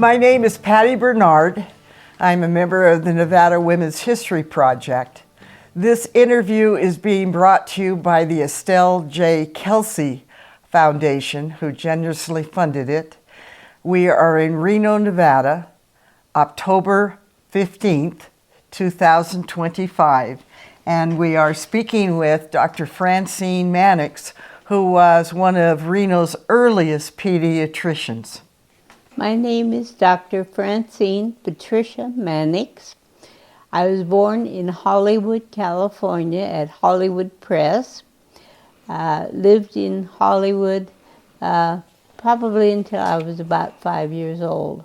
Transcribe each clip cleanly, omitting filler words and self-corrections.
My name is Patty Bernard. I'm a member of the Nevada Women's History Project. This interview is being brought to you by the Estelle J Kelsey Foundation, who generously funded it. We are in Reno, Nevada, October 15th, 2025, and we are speaking with Dr. Francine Mannix, who was one of Reno's earliest pediatricians. My name is Dr. Francine Patricia Mannix. I was born in Hollywood, California at Hollywood Press. Lived in Hollywood probably until I was about 5 years old.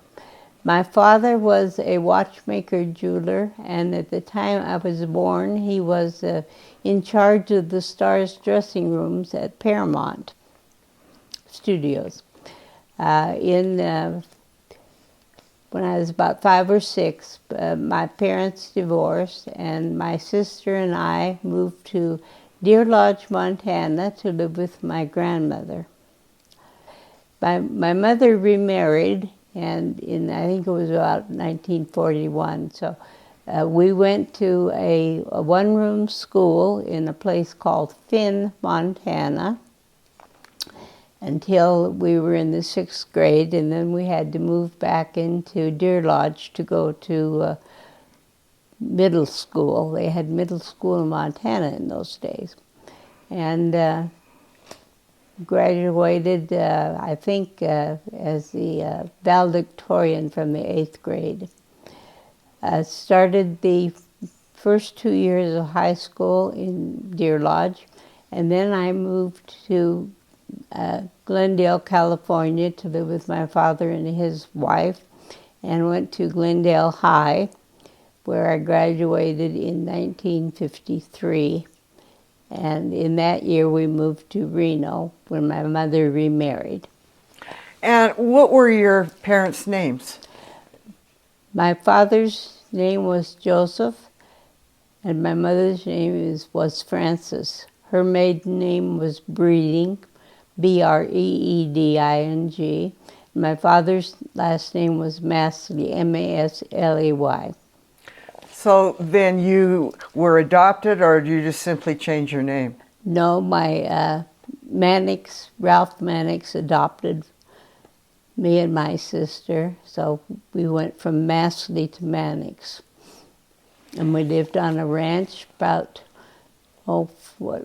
My father was a watchmaker jeweler, and at the time I was born, he was in charge of the stars' dressing rooms at Paramount Studios. When I was about 5 or 6, my parents divorced, and my sister and I moved to Deer Lodge, Montana to live with my grandmother. My mother remarried, and I think it was about 1941. So we went to a one-room school in a place called Finn, Montana, until we were in the 6th grade, and then we had to move back into Deer Lodge to go to middle school. They had middle school in Montana in those days. And graduated, I think, as the valedictorian from the 8th grade. Started the first 2 years of high school in Deer Lodge, and then I moved to Glendale, California to live with my father and his wife, and went to Glendale High, where I graduated in 1953. And in that year we moved to Reno when my mother remarried. And what were your parents' names? My father's name was Joseph, and my mother's name was Frances. Her maiden name was Breeding, Breeding. My father's last name was Masley, Masley. So then you were adopted, or did you just simply change your name? No, my Ralph Mannix adopted me and my sister, so we went from Masley to Mannix. And we lived on a ranch about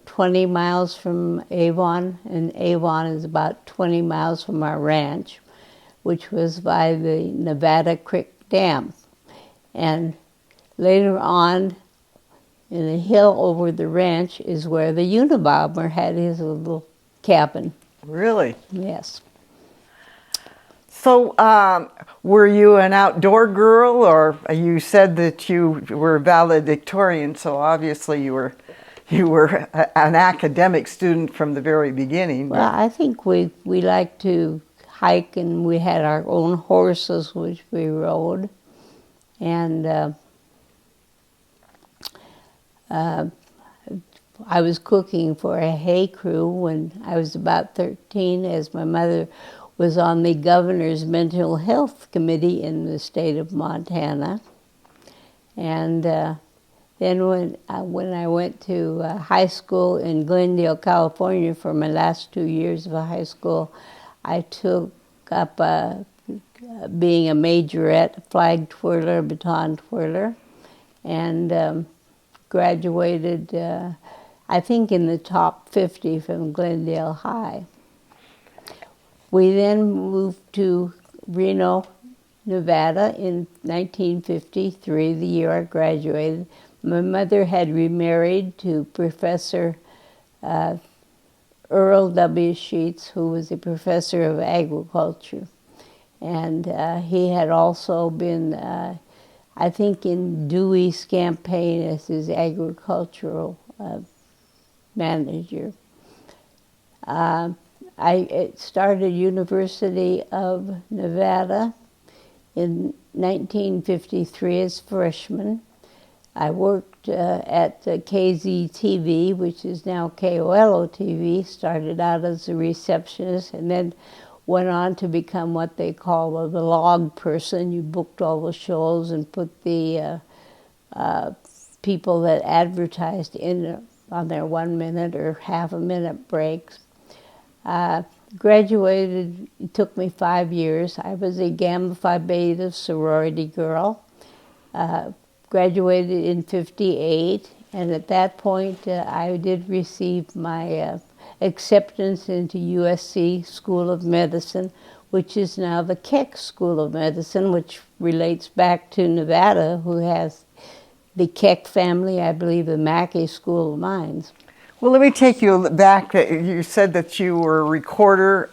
20 miles from Avon, and Avon is about 20 miles from our ranch, which was by the Nevada Creek Dam. And later on, in a hill over the ranch is where the Unabomber had his little cabin. Really? Yes. So were you an outdoor girl, or you said that you were valedictorian, so obviously you were an academic student from the very beginning. Well, I think we liked to hike, and we had our own horses which we rode. And I was cooking for a hay crew when I was about 13, as my mother was on the governor's mental health committee in the state of Montana. And then when I went to high school in Glendale, California for my last 2 years of high school, I took up being a majorette, flag twirler, baton twirler, and graduated, I think, in the top 50 from Glendale High. We then moved to Reno, Nevada in 1953, the year I graduated. My mother had remarried to Professor Earl W. Sheets, who was a professor of agriculture. And he had also been, I think, in Dewey's campaign as his agricultural manager. I started University of Nevada in 1953 as freshman. I worked at KZTV, which is now KOLO TV, started out as a receptionist, and then went on to become what they call the log person. You booked all the shows and put the people that advertised in on their 1 minute or half a minute breaks. Graduated, it took me 5 years. I was a Gamma Phi Beta sorority girl. Graduated in '58, and at that point I did receive my acceptance into USC School of Medicine, which is now the Keck School of Medicine, which relates back to Nevada, who has the Keck family, I believe, the Mackey School of Mines. Well, let me take you back. You said that you were a recorder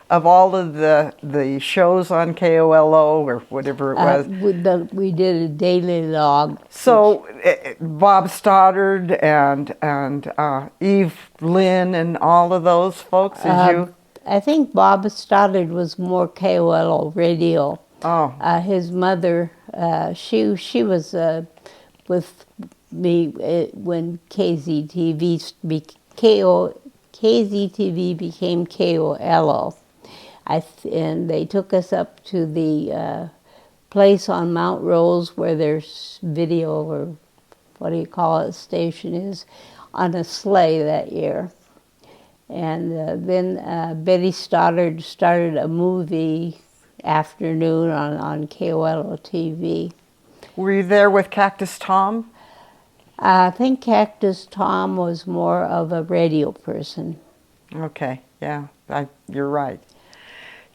of all of the shows on KOLO or whatever it was. We did a daily log. So Bob Stoddard and Eve Lynn and all of those folks, I think Bob Stoddard was more KOLO radio. Oh. His mother, she was with me when KZTV became KOLO. And they took us up to the place on Mount Rose where there's video, or what do you call it, station is, on a sleigh that year. And then Betty Stoddard started a movie afternoon on KOLO TV. Were you there with Cactus Tom? I think Cactus Tom was more of a radio person. Okay, yeah, you're right.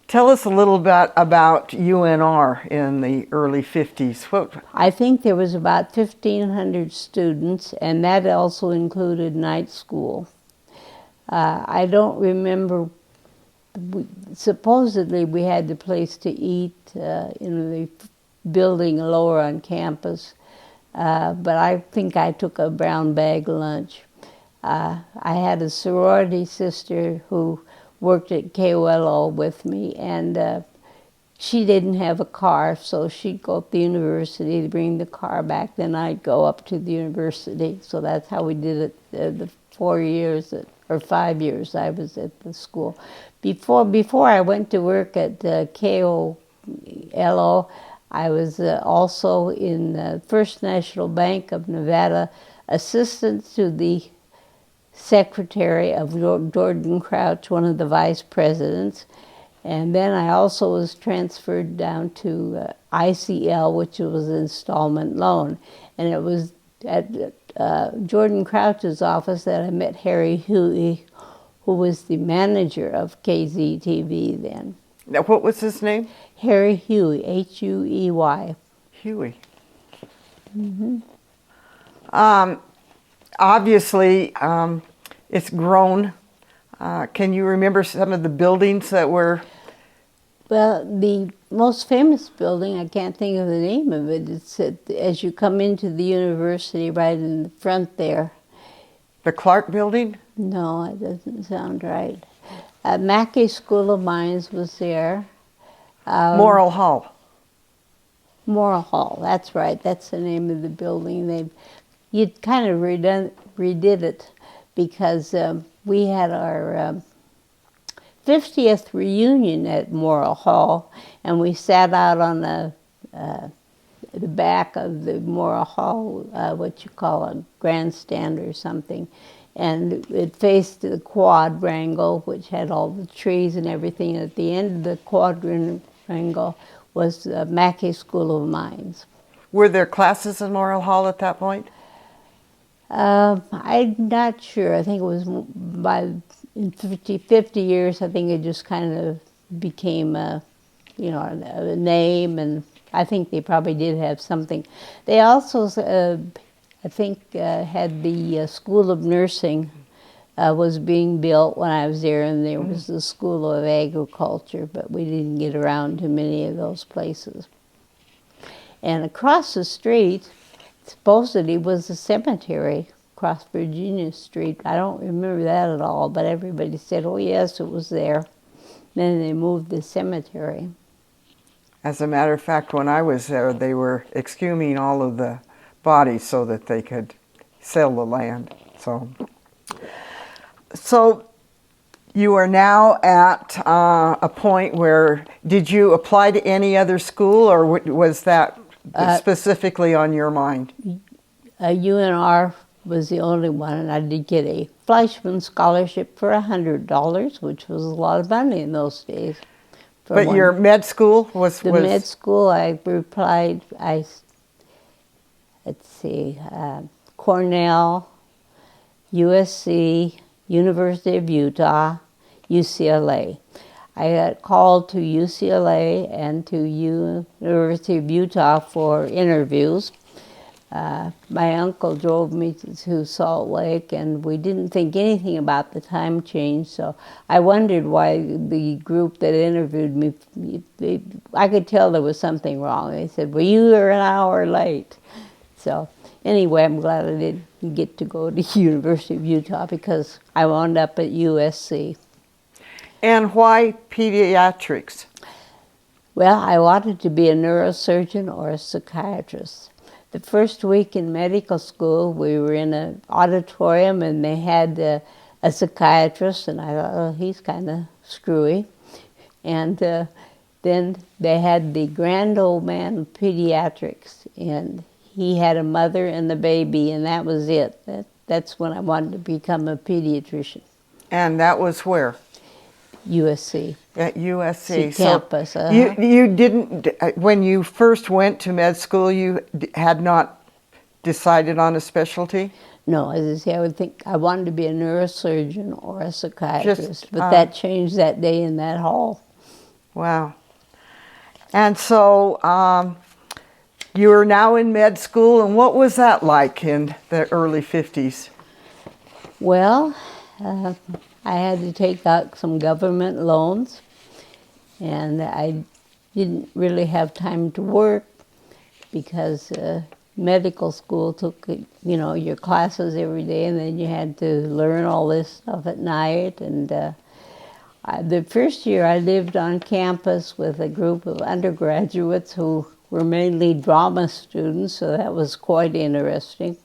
Tell us a little bit about UNR in the early 50s. I think there was about 1,500 students, and that also included night school. I don't remember, supposedly we had the place to eat in the building lower on campus. But I think I took a brown bag lunch. I had a sorority sister who worked at KOLO with me, and she didn't have a car, so she'd go to the university to bring the car back. Then I'd go up to the university. So that's how we did it the 4 years or 5 years I was at the school. Before I went to work at KOLO, I was also in the First National Bank of Nevada, assistant to the secretary of Jordan Crouch, one of the vice presidents. And then I also was transferred down to ICL, which was installment loan. And it was at Jordan Crouch's office that I met Harry Huey, who was the manager of KZTV then. Now, what was his name? Harry Huey, Huey. Huey. Mm-hmm. Obviously, it's grown. Can you remember some of the buildings that were? Well, the most famous building, I can't think of the name of it, it's as you come into the university right in the front there. The Clark Building? No, it doesn't sound right. Mackey School of Mines was there. Morrill Hall. Morrill Hall, that's right. That's the name of the building. You kind of redid it because we had our 50th reunion at Morrill Hall, and we sat out on the back of the Morrill Hall, what you call a grandstand or something. And it faced the quadrangle, which had all the trees and everything. At the end of the quadrangle was the Mackey School of Mines. Were there classes in Morrill Hall at that point? I'm not sure. I think it was in 50 years, I think it just kind of became a name, and I think they probably did have something. They also, I think, had the School of Nursing was being built when I was there, and there was the School of Agriculture, but we didn't get around to many of those places. And across the street, supposedly, was a cemetery across Virginia Street. I don't remember that at all, but everybody said, oh yes, it was there. Then they moved the cemetery. As a matter of fact, when I was there, they were exhuming all of the bodies so that they could sell the land. So You are now at a point where, did you apply to any other school, or was that specifically on your mind? UNR was the only one, and I did get a Fleischman scholarship for $100, which was a lot of money in those days. But your med school was... med school, I replied, let's see, Cornell, USC, University of Utah, UCLA. I got called to UCLA and to University of Utah for interviews. My uncle drove me to Salt Lake, and we didn't think anything about the time change, so I wondered why the group that interviewed me, I could tell there was something wrong. They said, well, you were an hour late. So anyway, I'm glad I didn't get to go to University of Utah because I wound up at USC. And why pediatrics? Well, I wanted to be a neurosurgeon or a psychiatrist. The first week in medical school, we were in an auditorium and they had a psychiatrist, and I thought, oh, he's kind of screwy. And then they had the grand old man of pediatrics, and he had a mother and a baby, and that was it. That's when I wanted to become a pediatrician. And that was where? USC. At USC. Campus. So you didn't, when you first went to med school, you had not decided on a specialty? No, as I say, I would think I wanted to be a neurosurgeon or a psychiatrist, but that changed that day in that hall. Wow. And so you are now in med school, and what was that like in the early 50s? Well, I had to take out some government loans, and I didn't really have time to work because medical school took, your classes every day, and then you had to learn all this stuff at night. And the first year I lived on campus with a group of undergraduates who were mainly drama students, so that was quite interesting.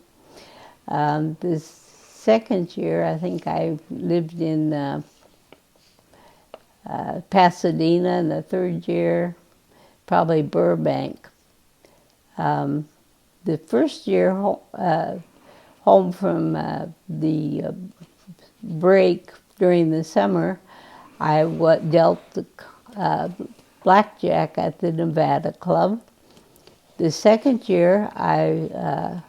This second year, I think I lived in Pasadena, and the third year, probably Burbank. The first year home from the break during the summer, I dealt the blackjack at the Nevada Club. The second year, I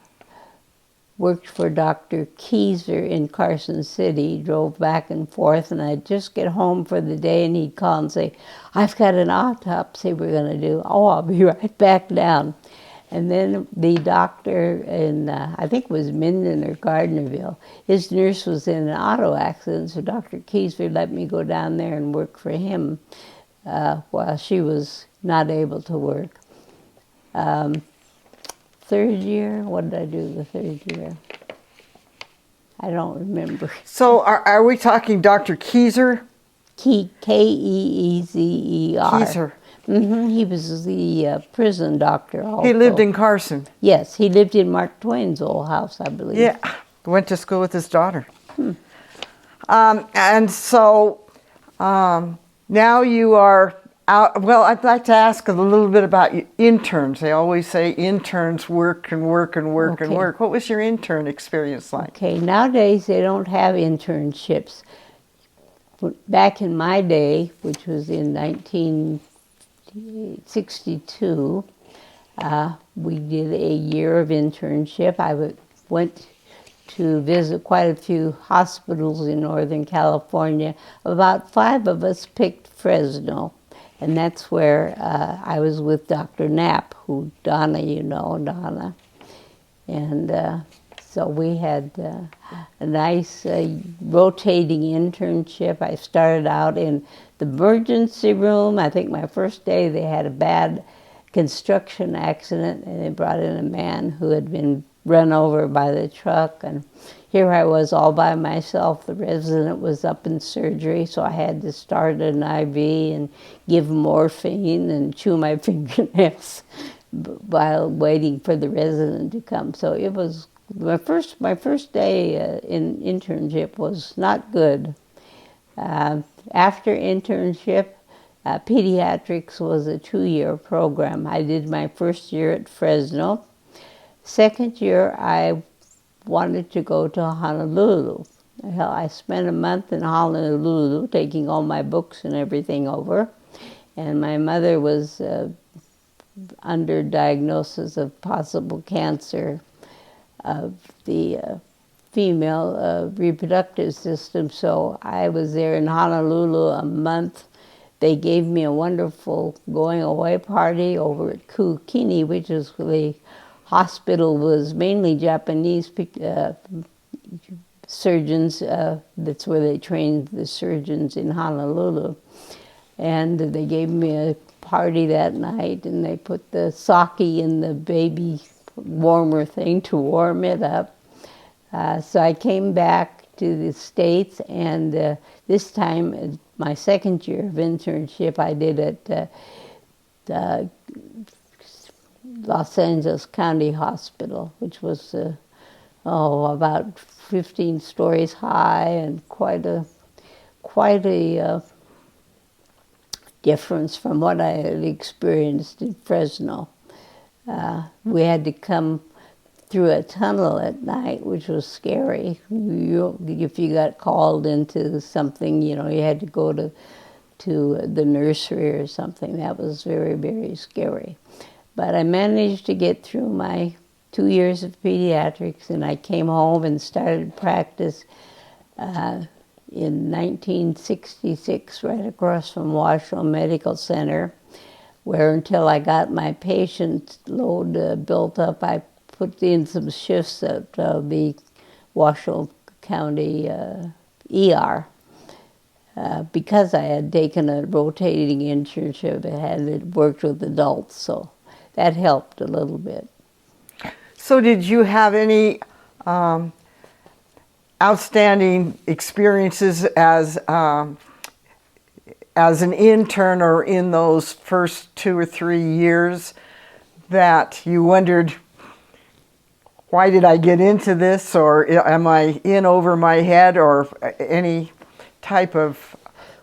worked for Dr. Keyser in Carson City, drove back and forth, and I'd just get home for the day, and he'd call and say, I've got an autopsy we're going to do. Oh, I'll be right back down. And then the doctor in, I think it was Minden or Gardnerville, his nurse was in an auto accident, so Dr. Keyser let me go down there and work for him while she was not able to work. Third year, what did I do the third year? I don't remember. So are we talking Dr. Keyser? K-E-E-Z-E-R. Keyser. Mm-hmm. He was the prison doctor also. He lived in Carson. Yes, he lived in Mark Twain's old house, I believe. Yeah, went to school with his daughter. And so now you are out. Well, I'd like to ask a little bit about interns. They always say interns work and work and work and work. What was your intern experience like? Okay, nowadays they don't have internships. Back in my day, which was in 1962, we did a year of internship. I went to visit quite a few hospitals in Northern California. About 5 of us picked Fresno, and that's where I was with Dr. Knapp, who Donna, Donna. And so we had a nice rotating internship. I started out in the emergency room. I think my first day they had a bad construction accident, and they brought in a man who had been run over by the truck, and here I was all by myself. The resident was up in surgery, so I had to start an IV and give morphine and chew my fingernails while waiting for the resident to come. So it was my first day in internship was not good. After internship, pediatrics was a 2-year program. I did my first year at Fresno. Second year, I wanted to go to Honolulu. Hell, I spent a month in Honolulu taking all my books and everything over. And my mother was under diagnosis of possible cancer of the female reproductive system. So I was there in Honolulu a month. They gave me a wonderful going away party over at Kukini, which is the hospital was mainly Japanese surgeons. That's where they trained the surgeons in Honolulu. And they gave me a party that night, and they put the sake in the baby warmer thing to warm it up. So I came back to the States, and this time, my second year of internship, I did at Los Angeles County Hospital, which was about 15 stories high, and quite a difference from what I had experienced in Fresno. We had to come through a tunnel at night, which was scary. If you got called into something, you had to go to the nursery or something. That was very, very scary. But I managed to get through my 2 years of pediatrics, and I came home and started practice in 1966, right across from Washoe Medical Center, where until I got my patient load built up, I put in some shifts at the Washoe County ER. Because I had taken a rotating internship, I had worked with adults, so that helped a little bit. So did you have any outstanding experiences as an intern or in those first 2 or 3 years that you wondered, why did I get into this, or am I in over my head, or any type of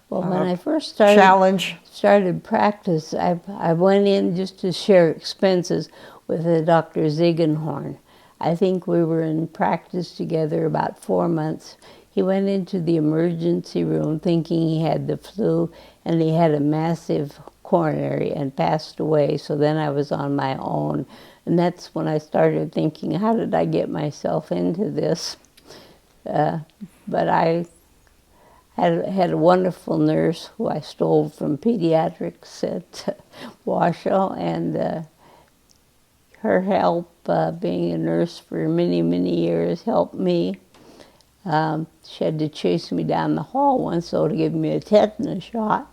when I first started practice, I went in just to share expenses with Dr. Ziegenhorn. I think we were in practice together about 4 months. He went into the emergency room thinking he had the flu, and he had a massive coronary and passed away. So then I was on my own. And that's when I started thinking, how did I get myself into this? But I had a wonderful nurse who I stole from pediatrics at Washoe, and her help, being a nurse for many, many years, helped me. She had to chase me down the hall once, so to give me a tetanus shot.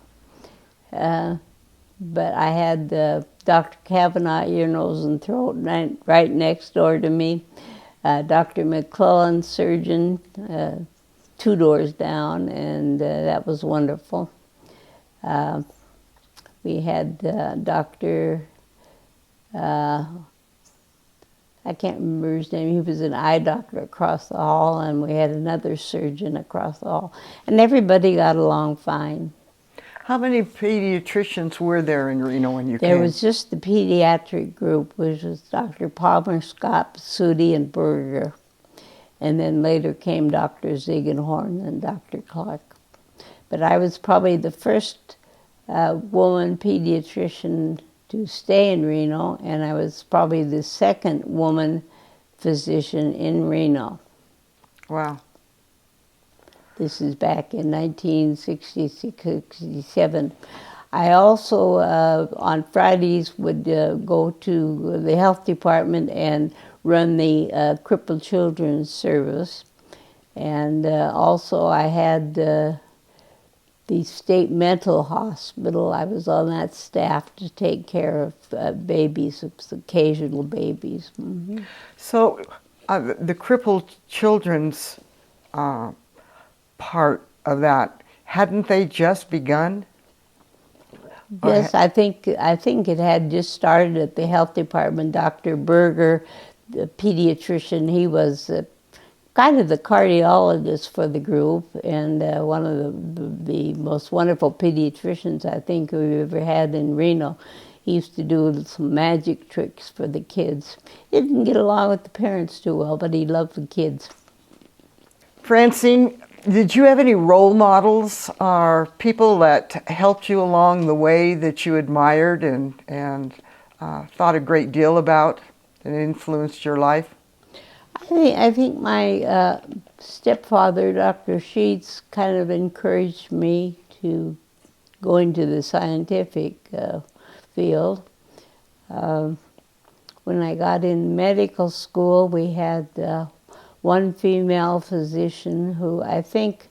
But I had Dr. Kavanaugh, ear, nose, and throat, right next door to me. Dr. McClellan, surgeon, 2 doors down, and that was wonderful. We had Dr. I can't remember his name. He was an eye doctor across the hall, and we had another surgeon across the hall. And everybody got along fine. How many pediatricians were there in Reno when you came? There was just the pediatric group, which was Dr. Palmer, Scott, Sudi, and Berger. And then later came Dr. Ziegenhorn and Dr. Clark. But I was probably the first woman pediatrician to stay in Reno, and I was probably the second woman physician in Reno. Wow. This is back in 1966-67. I also, on Fridays, would go to the health department and run the crippled children's service. And also I had the state mental hospital. I was on that staff to take care of babies, occasional babies. Mm-hmm. So the crippled children's part of that, hadn't they just begun? Yes, I think it had just started at the health department. Dr. Berger, the pediatrician, he was kind of the cardiologist for the group, and one of the most wonderful pediatricians I think we've ever had in Reno. He used to do some magic tricks for the kids. He didn't get along with the parents too well, but he loved the kids. Francine, did you have any role models or people that helped you along the way that you admired and thought a great deal about and influenced your life? I think my stepfather, Dr. Sheets, kind of encouraged me to go into the scientific field. When I got in medical school, we had one female physician who I think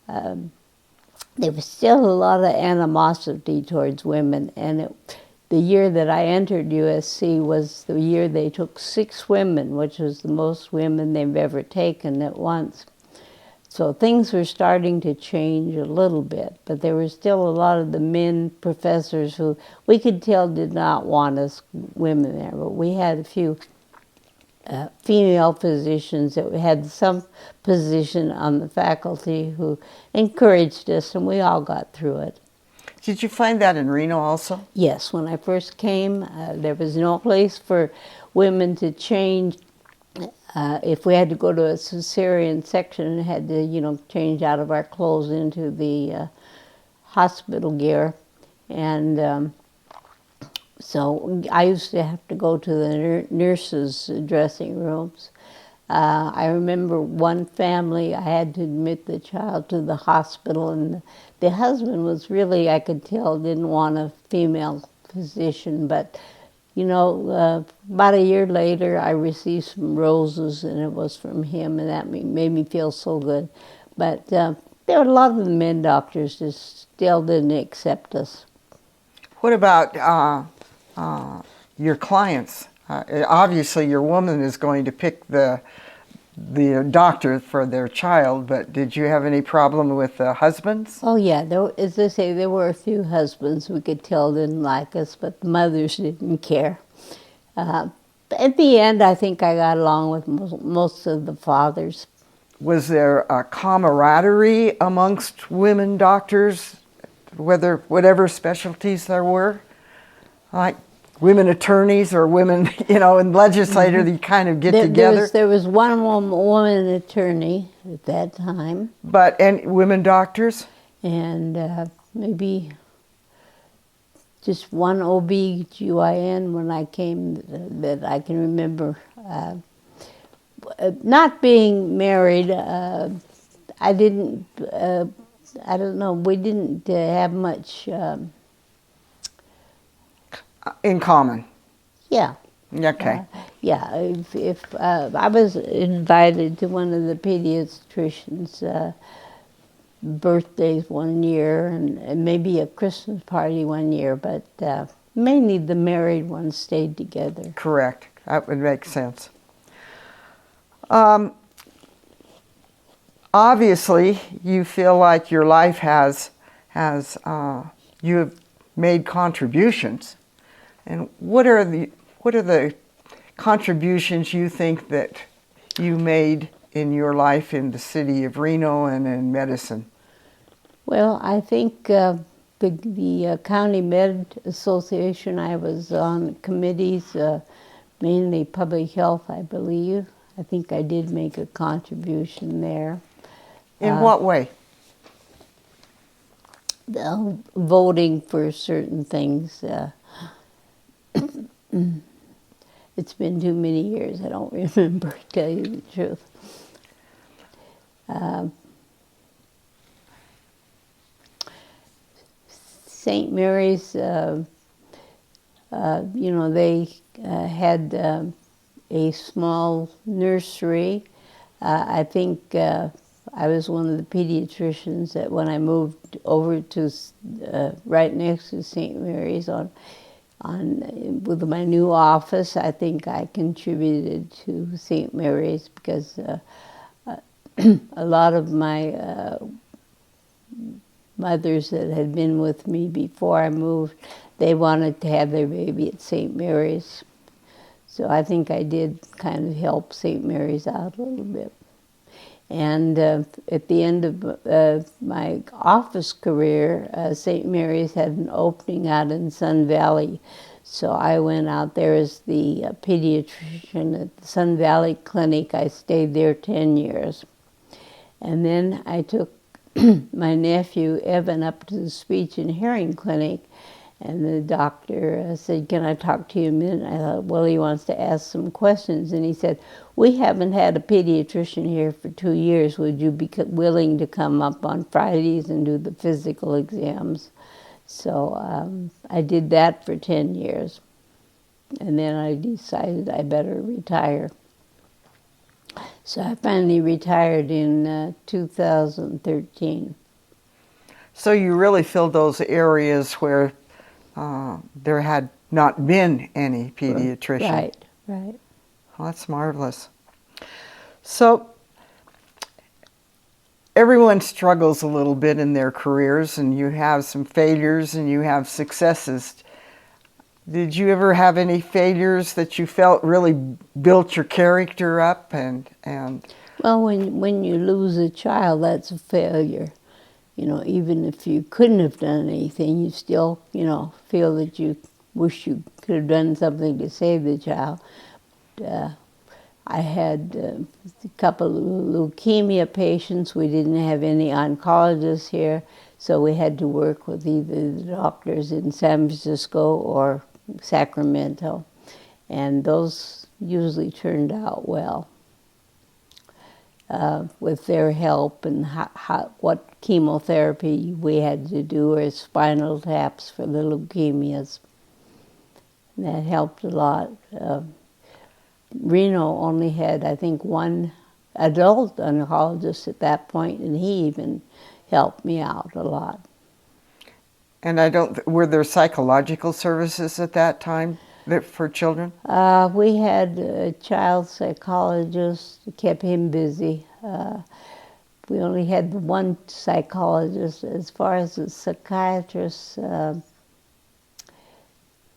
there was still a lot of animosity towards women, and the year that I entered USC was the year they took 6 women, which was the most women they've ever taken at once. So things were starting to change a little bit, but there were still a lot of the men professors who we could tell did not want us women there, but we had a few female physicians that had some position on the faculty who encouraged us, and we all got through it. Did you find that in Reno also? Yes, when I first came, there was no place for women to change. If we had to go to a cesarean section and had to, change out of our clothes into the hospital gear. And so I used to have to go to the nurses' dressing rooms. I remember one family, I had to admit the child to the hospital, and the husband was really, I could tell, didn't want a female physician, but about a year later, I received some roses, and it was from him, and that made me feel so good. But there were a lot of the men doctors just still didn't accept us. What about your clients? Obviously, your woman is going to pick the doctor for their child, but did you have any problem with husbands? Oh yeah, as I say, there were a few husbands we could tell didn't like us, but the mothers didn't care. At the end, I think I got along with most of the fathers. Was there a camaraderie amongst women doctors, whatever specialties there were? Like women attorneys or women, and legislators, you kind of get together? There was one woman attorney at that time. And women doctors? And maybe just one OB-GYN when I came that I can remember. Not being married, I didn't, I don't know, we didn't have much... in common? Yeah. Okay. If I was invited to one of the pediatricians' birthdays one year, and maybe a Christmas party one year, but mainly the married ones stayed together. Correct. That would make sense. Obviously, you feel like your life you have made contributions. And what are the contributions you think that you made in your life in the city of Reno and in medicine? Well, I think the County Med Association, I was on committees, mainly public health, I believe. I think I did make a contribution there. In what way? Voting for certain things. It's been too many years, I don't remember, to tell you the truth. St. Mary's, they had a small nursery. I think I was one of the pediatricians that when I moved over to right next to St. Mary's with my new office, I think I contributed to St. Mary's because a lot of my mothers that had been with me before I moved, they wanted to have their baby at St. Mary's. So I think I did kind of help St. Mary's out a little bit. And at the end of my office career, St. Mary's had an opening out in Sun Valley. So I went out there as the pediatrician at the Sun Valley Clinic. I stayed there 10 years. And then I took my nephew, Evan, up to the speech and hearing clinic. And the doctor said, "Can I talk to you a minute?" I thought, well, he wants to ask some questions. And he said, "We haven't had a pediatrician here for 2 years. Would you be willing to come up on Fridays and do the physical exams?" So I did that for 10 years. And then I decided I better retire. So I finally retired in 2013. So you really filled those areas where there had not been any pediatrician. Right, right. Well, that's marvelous. So everyone struggles a little bit in their careers, and you have some failures and you have successes. Did you ever have any failures that you felt really built your character up? And Well, when you lose a child, that's a failure. You know, even if you couldn't have done anything, you still, feel that you wish you could have done something to save the child. I had a couple of leukemia patients. We didn't have any oncologists here, so we had to work with either the doctors in San Francisco or Sacramento, and those usually turned out well. With their help and what chemotherapy we had to do, or spinal taps for the leukemias. And that helped a lot. Reno only had, I think, one adult oncologist at that point, and he even helped me out a lot. And were there psychological services at that time for children? We had a child psychologist, kept him busy. We only had one psychologist. As far as the psychiatrists,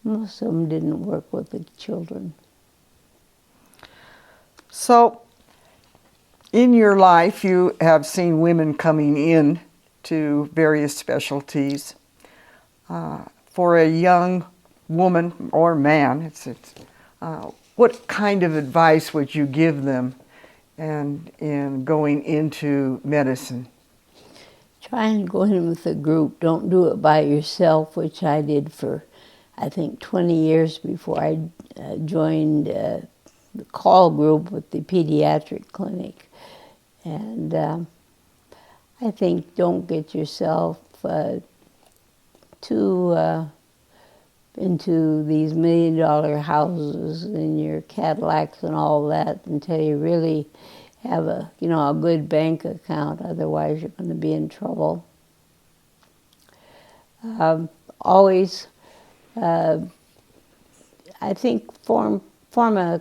most of them didn't work with the children. So, in your life, you have seen women coming in to various specialties. For a young woman or man, what kind of advice would you give them in going into medicine? Try and go in with a group. Don't do it by yourself, which I did for, I think, 20 years before I joined the call group with the pediatric clinic. And I think don't get yourself too into these $1 million houses and your Cadillacs and all that until you really have a good bank account. Otherwise, you're going to be in trouble. Always, I think, form a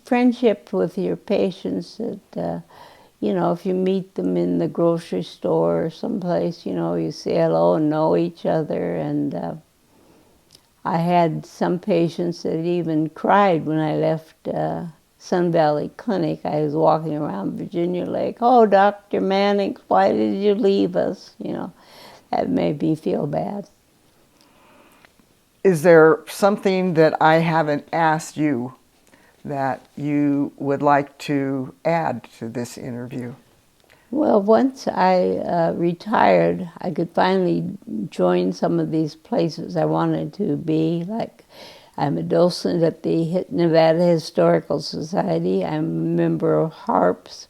friendship with your patients. That if you meet them in the grocery store or someplace, you say hello and know each other. And I had some patients that even cried when I left Sun Valley Clinic. I was walking around Virginia Lake. "Oh, Dr. Mannix, why did you leave us?" That made me feel bad. Is there something that I haven't asked you that you would like to add to this interview? Well, once I retired, I could finally join some of these places I wanted to be. Like, I'm a docent at the Nevada Historical Society. I'm a member of HARPS.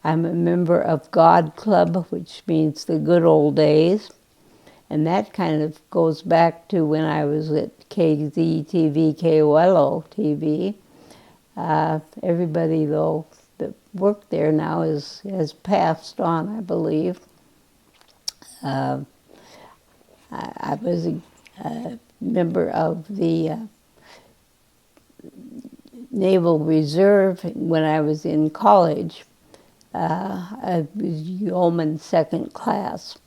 I'm a member of God Club, which means the good old days. And that kind of goes back to when I was at KZTV, KOLO TV. Everybody, though, that worked there now has passed on, I believe. I was a member of the Naval Reserve when I was in college. I was yeoman second class.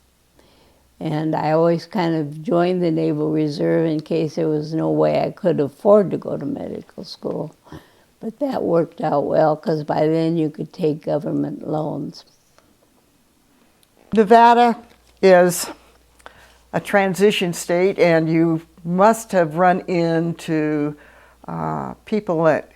And I always kind of joined the Naval Reserve in case there was no way I could afford to go to medical school. But that worked out well because by then you could take government loans. Nevada is a transition state, and you must have run into people that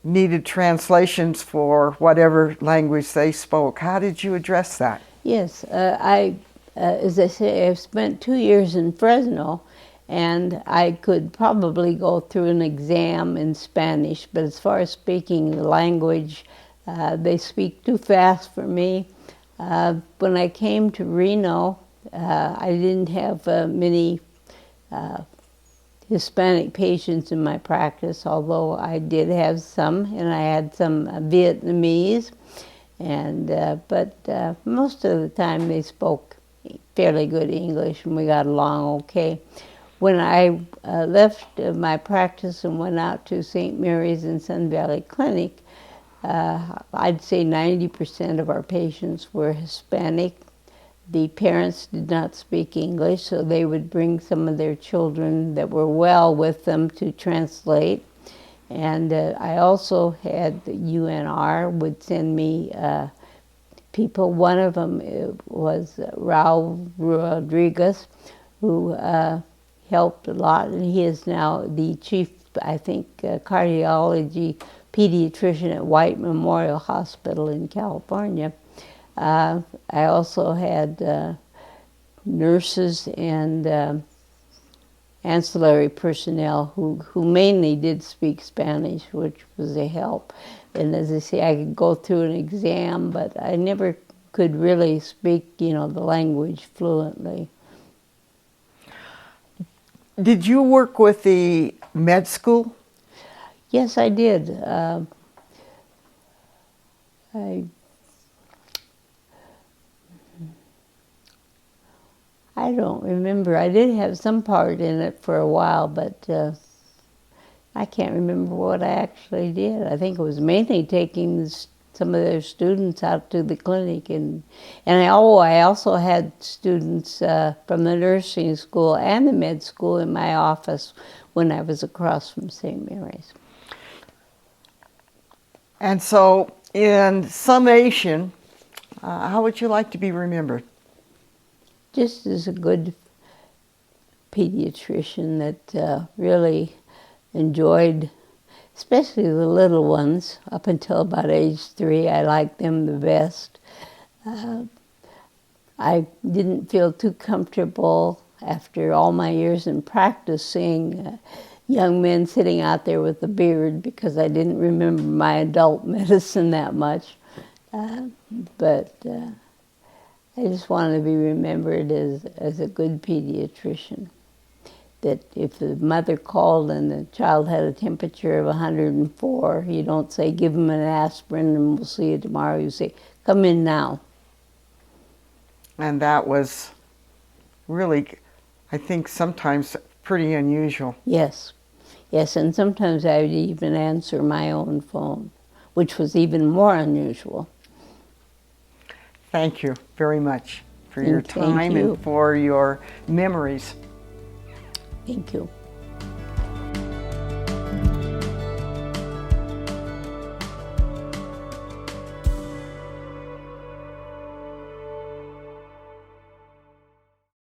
needed translations for whatever language they spoke. How did you address that? Yes, as I say, I've spent 2 years in Fresno, and I could probably go through an exam in Spanish, but as far as speaking the language, they speak too fast for me. When I came to Reno, I didn't have many Hispanic patients in my practice, although I did have some, and I had some Vietnamese, and but most of the time they spoke fairly good English, and we got along okay. When I left my practice and went out to St. Mary's and Sun Valley Clinic, I'd say 90% of our patients were Hispanic. The parents did not speak English, so they would bring some of their children that were well with them to translate. And I also had the UNR would send me people. One of them was Raul Rodriguez, who helped a lot, and he is now the chief, I think, cardiology pediatrician at White Memorial Hospital in California. I also had nurses and ancillary personnel who mainly did speak Spanish, which was a help. And as I say, I could go through an exam, but I never could really speak, the language fluently. Did you work with the med school? Yes, I did. I don't remember. I did have some part in it for a while, but I can't remember what I actually did. I think it was mainly taking some of their students out to the clinic, and I also had students from the nursing school and the med school in my office when I was across from St. Mary's. And so, in summation, how would you like to be remembered? Just as a good pediatrician that really enjoyed, especially the little ones, up until about age 3. I liked them the best. I didn't feel too comfortable after all my years in practice seeing young men sitting out there with a beard, because I didn't remember my adult medicine that much. But I just want to be remembered as a good pediatrician. That if the mother called and the child had a temperature of 104, you don't say, give him an aspirin and we'll see you tomorrow. You say, come in now. And that was really, I think, sometimes pretty unusual. Yes. Yes, and sometimes I would even answer my own phone, which was even more unusual. Thank you very much for your time and for your memories. Thank you.